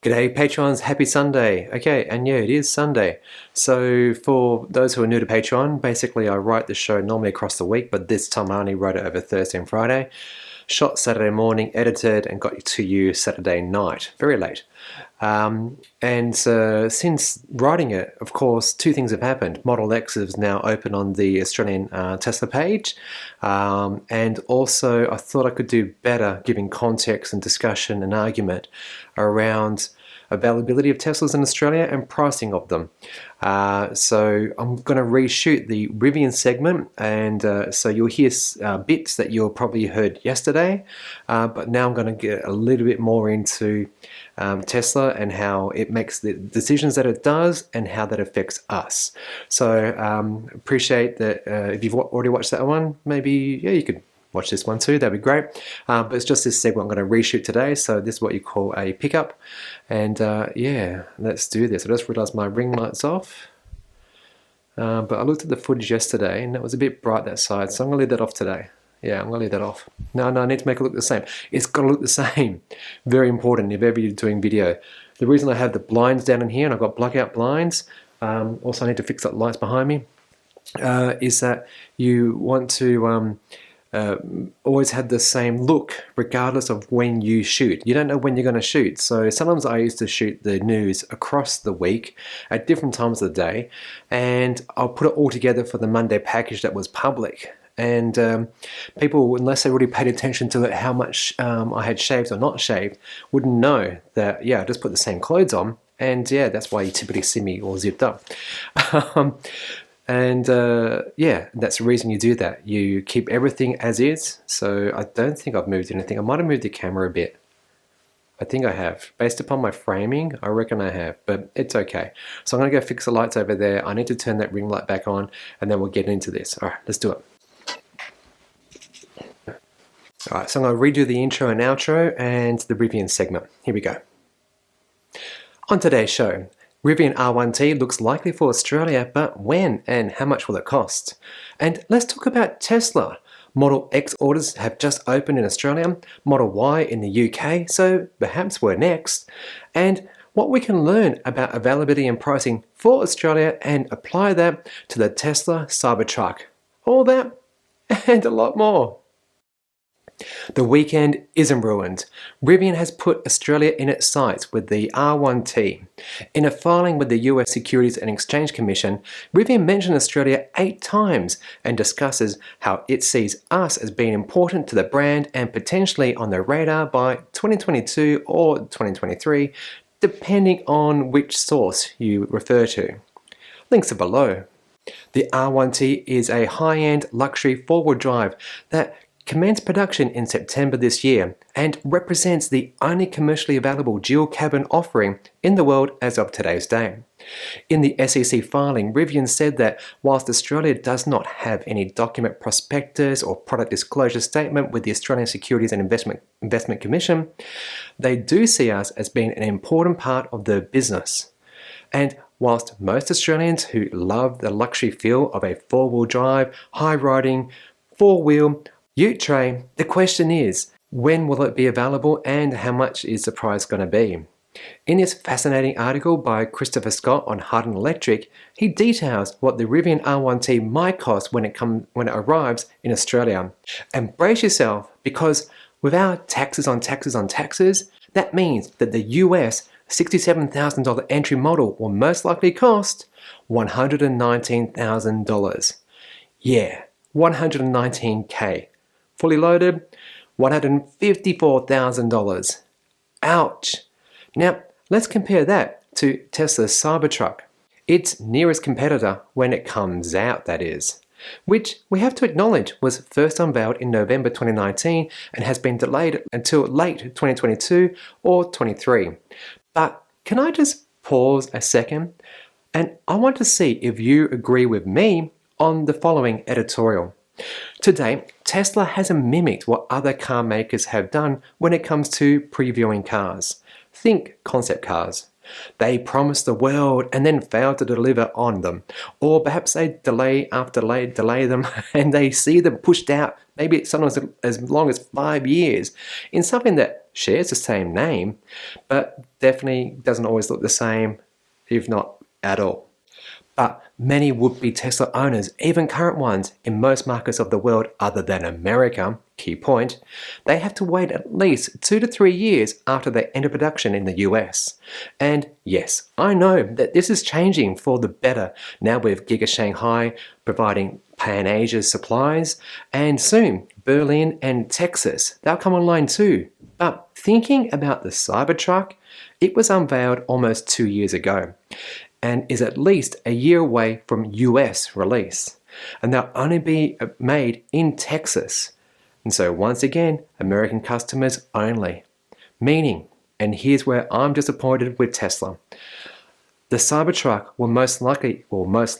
G'day Patrons, happy Sunday. Okay, and yeah, it is Sunday. So for those who are new to Patreon, basically I write the show normally across the week, but this time I only wrote it over Thursday and Friday. Shot Saturday morning, edited, and got to you Saturday night, very late. Since writing it, of course, two things have happened. Model X is now open on the Australian Tesla page, and also I thought I could do better giving context and discussion and argument around availability of Teslas in Australia and pricing of them. So I'm going to reshoot the Rivian segment, and so you'll hear bits that you probably heard yesterday, but now I'm going to get a little bit more into Tesla and how it makes the decisions that it does and how that affects us. So appreciate that. If you've already watched that one, maybe you could watch this one too, that'd be great. But it's just this segment I'm going to reshoot today, so this is what you call a pickup. And yeah, let's do this. I just realized my ring light's off, but I looked at the footage yesterday and it was a bit bright that side, so I'm going to leave that off today. Yeah, I'm going to leave that off. No, I need to make it look the same. It's got to look the same. Very important if ever you're doing video. The reason I have the blinds down in here and I've got blackout blinds, also I need to fix up lights behind me, is that you want to always have the same look regardless of when you shoot. You don't know when you're going to shoot. So sometimes I used to shoot the news across the week at different times of the day, and I'll put it all together for the Monday package that was public. And people, unless they really paid attention to it, how much I had shaved or not shaved, wouldn't know that, yeah, I just put the same clothes on. And yeah, that's why you typically see me all zipped up. Yeah, that's the reason you do that. You keep everything as is. So I don't think I've moved anything. I might have moved the camera a bit. I think I have. Based upon my framing, I reckon I have, but it's okay. So I'm going to go fix the lights over there. I need to turn that ring light back on, and then we'll get into this. All right, let's do it. Alright, so I'm going to redo the intro and outro and the Rivian segment. Here we go. On today's show, Rivian R1T looks likely for Australia, but when and how much will it cost? And let's talk about Tesla. Model X orders have just opened in Australia, Model Y in the UK, so perhaps we're next. And what we can learn about availability and pricing for Australia and apply that to the Tesla Cybertruck. All that and a lot more. The weekend isn't ruined. Rivian has put Australia in its sights with the R1T. In a filing with the US Securities and Exchange Commission, Rivian mentioned Australia 8 times and discusses how it sees us as being important to the brand and potentially on their radar by 2022 or 2023, depending on which source you refer to. Links are below. The R1T is a high-end luxury four-wheel drive that commenced production in September this year and represents the only commercially available dual cabin offering in the world as of today's day. In the SEC filing, Rivian said that whilst Australia does not have any document prospectus or product disclosure statement with the Australian Securities and Investment Commission, they do see us as being an important part of the business. And whilst most Australians who love the luxury feel of a four-wheel drive, high-riding, four-wheel ute tray, the question is, when will it be available and how much is the price going to be? In this fascinating article by Christopher Scott on Hardin Electric, he details what the Rivian R1T might cost when it arrives in Australia. And brace yourself, because without taxes on taxes on taxes, that means that the US $67,000 entry model will most likely cost $119,000. Yeah, $119K. Fully loaded, $154,000. Ouch! Now, let's compare that to Tesla's Cybertruck, its nearest competitor when it comes out, that is, which we have to acknowledge was first unveiled in November 2019 and has been delayed until late 2022 or 23. But can I just pause a second? And I want to see if you agree with me on the following editorial. To date, Tesla hasn't mimicked what other car makers have done when it comes to previewing cars. Think concept cars. They promise the world and then fail to deliver on them. Or perhaps they delay them and they see them pushed out, maybe sometimes as long as 5 years, in something that shares the same name, but definitely doesn't always look the same, if not at all. But many would-be Tesla owners, even current ones, in most markets of the world other than America, key point, they have to wait at least 2 to 3 years after they enter production in the US. And yes, I know that this is changing for the better now with Giga Shanghai providing Pan-Asia supplies, and soon Berlin and Texas, they'll come online too. But thinking about the Cybertruck, it was unveiled almost 2 years ago, and is at least a year away from US release. And they'll only be made in Texas. And so once again, American customers only. Meaning, and here's where I'm disappointed with Tesla, the Cybertruck will most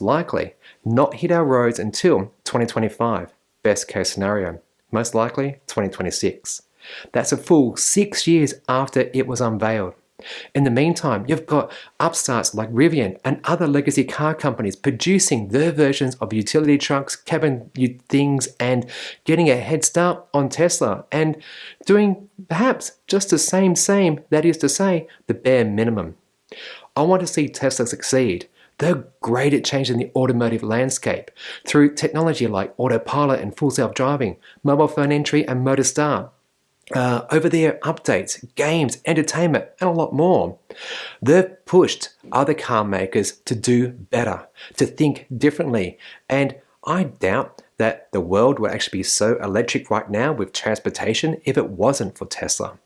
likely not hit our roads until 2025, best case scenario, most likely 2026. That's a full 6 years after it was unveiled. In the meantime, you've got upstarts like Rivian and other legacy car companies producing their versions of utility trucks, cabin things, and getting a head start on Tesla and doing perhaps just the same, that is to say, the bare minimum. I want to see Tesla succeed. They're great at changing the automotive landscape through technology like autopilot and full self-driving, mobile phone entry and motor start, over-the-air updates, games, entertainment, and a lot more. They've pushed other car makers to do better, to think differently, and I doubt that the world would actually be so electric right now with transportation if it wasn't for Tesla.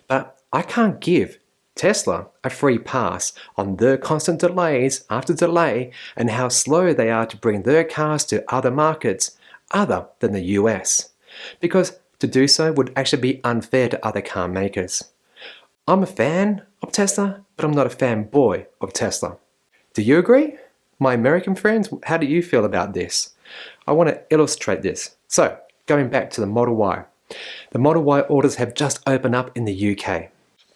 But I can't give Tesla a free pass on their constant delays after delay and how slow they are to bring their cars to other markets other than the US. Because to do so would actually be unfair to other car makers. I'm a fan of Tesla, but I'm not a fanboy of Tesla. Do you agree? My American friends, how do you feel about this? I want to illustrate this. So, going back to the Model Y. The Model Y orders have just opened up in the UK.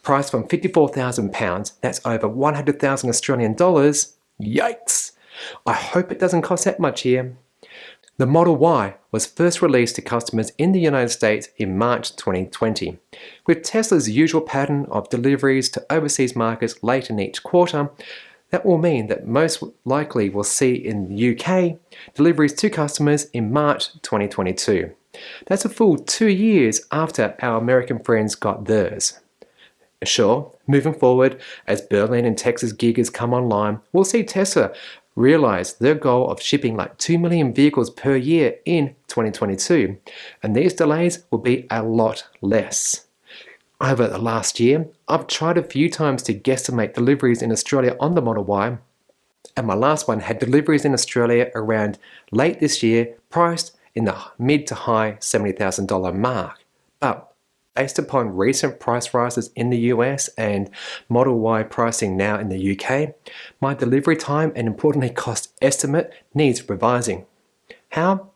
Priced from £54,000, that's over 100,000 Australian dollars. Yikes! I hope it doesn't cost that much here. The Model Y was first released to customers in the United States in March 2020. With Tesla's usual pattern of deliveries to overseas markets late in each quarter, that will mean that most likely we'll see in the UK deliveries to customers in March 2022. That's a full 2 years after our American friends got theirs. Sure, moving forward, as Berlin and Texas gigas come online, we'll see Tesla realize their goal of shipping like 2 million vehicles per year in 2022, and these delays will be a lot less. Over the last year, I've tried a few times to guesstimate deliveries in Australia on the Model Y, and my last one had deliveries in Australia around late this year, priced in the mid to high $70,000 mark. But based upon recent price rises in the US and Model Y pricing now in the UK, my delivery time and importantly cost estimate needs revising. How?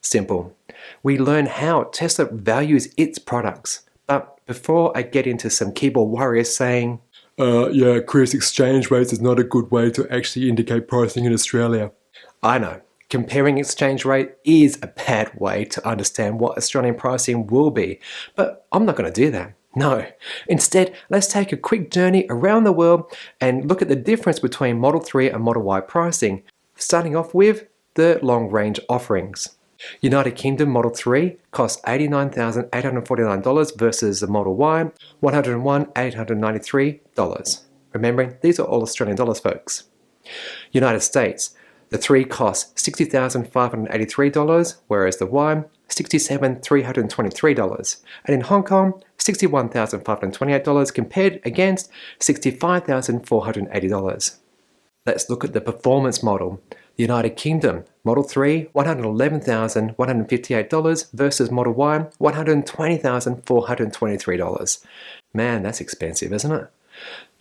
Simple. We learn how Tesla values its products. But before I get into some keyboard warriors saying, yeah, Chris, exchange rates is not a good way to actually indicate pricing in Australia. I know. Comparing exchange rate is a bad way to understand what Australian pricing will be, but I'm not going to do that. No. Instead, let's take a quick journey around the world and look at the difference between Model 3 and Model Y pricing, starting off with the long-range offerings. United Kingdom Model 3 costs $89,849 versus the Model Y, $101,893. Remembering, these are all Australian dollars, folks. United States, the 3 costs $60,583, whereas the Y, $67,323. And in Hong Kong, $61,528 compared against $65,480. Let's look at the performance model. The United Kingdom, Model 3, $111,158 versus Model Y, $120,423. Man, that's expensive, isn't it?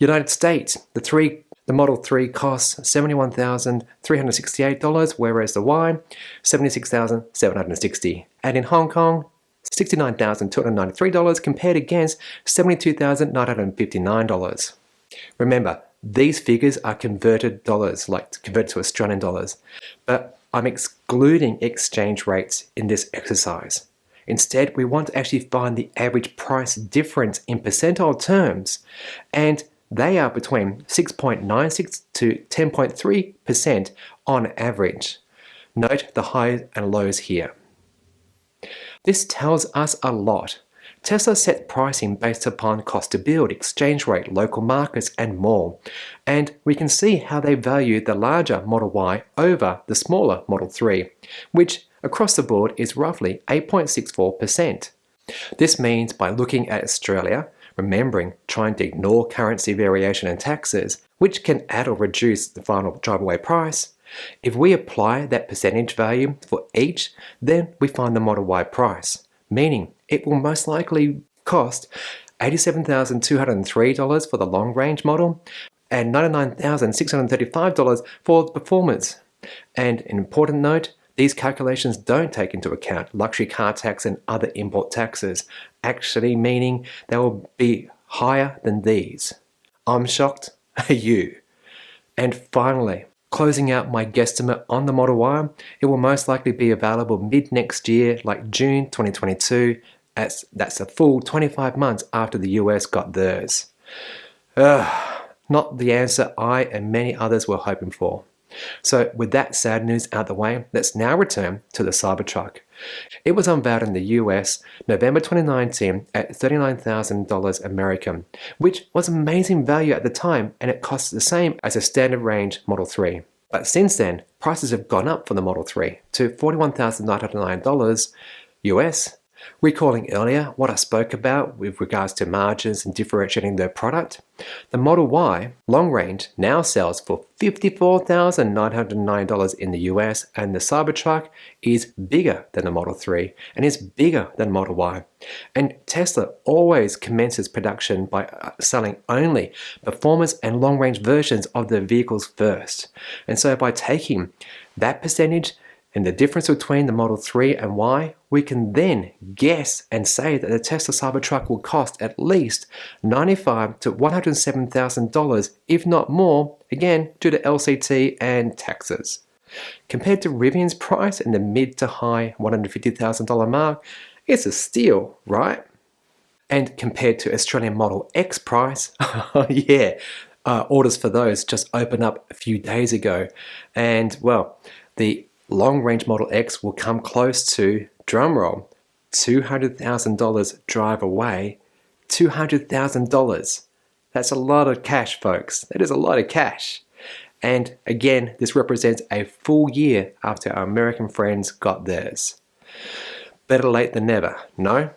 United States, the Model 3 costs $71,368, whereas the Y, $76,760. And in Hong Kong, $69,293 compared against $72,959. Remember, these figures are converted dollars, like converted to Australian dollars, but I'm excluding exchange rates in this exercise. Instead, we want to actually find the average price difference in percentile terms, and they are between 6.96 to 10.3% on average. Note the highs and lows here. This tells us a lot. Tesla set pricing based upon cost to build, exchange rate, local markets, and more. And we can see how they value the larger Model Y over the smaller Model 3, which across the board is roughly 8.64%. This means by looking at Australia, remembering trying to ignore currency variation and taxes, which can add or reduce the final drive-away price, if we apply that percentage value for each, then we find the Model Y price, meaning it will most likely cost $87,203 for the long-range model and $99,635 for the performance. And an important note, these calculations don't take into account luxury car tax and other import taxes, actually meaning they will be higher than these. I'm shocked, are you? And finally, closing out my guesstimate on the Model Y, it will most likely be available mid-next year, like June 2022. That's a full 25 months after the US got theirs. Not the answer I and many others were hoping for. So with that sad news out the way, let's now return to the Cybertruck. It was unveiled in the US November 2019 at $39,000 American, which was amazing value at the time, and it costs the same as a standard range Model 3. But since then, prices have gone up for the Model 3 to $41,909 US. Recalling earlier what I spoke about with regards to margins and differentiating their product, the Model Y long range now sells for $54,909 in the US, and the Cybertruck is bigger than the Model 3 and is bigger than Model Y. And Tesla always commences production by selling only performance and long range versions of their vehicles first. And so by taking that percentage and the difference between the Model 3 and Y, we can then guess and say that the Tesla Cybertruck will cost at least $95,000 to $107,000, if not more, again, due to LCT and taxes. Compared to Rivian's price in the mid to high $150,000 mark, it's a steal, right? And compared to Australian Model X price, yeah, orders for those just opened up a few days ago. And well, the long-range Model X will come close to, drumroll, $200,000 drive away. $200,000. That's a lot of cash, folks. That is a lot of cash. And again, this represents a full year after our American friends got theirs. Better late than never, no?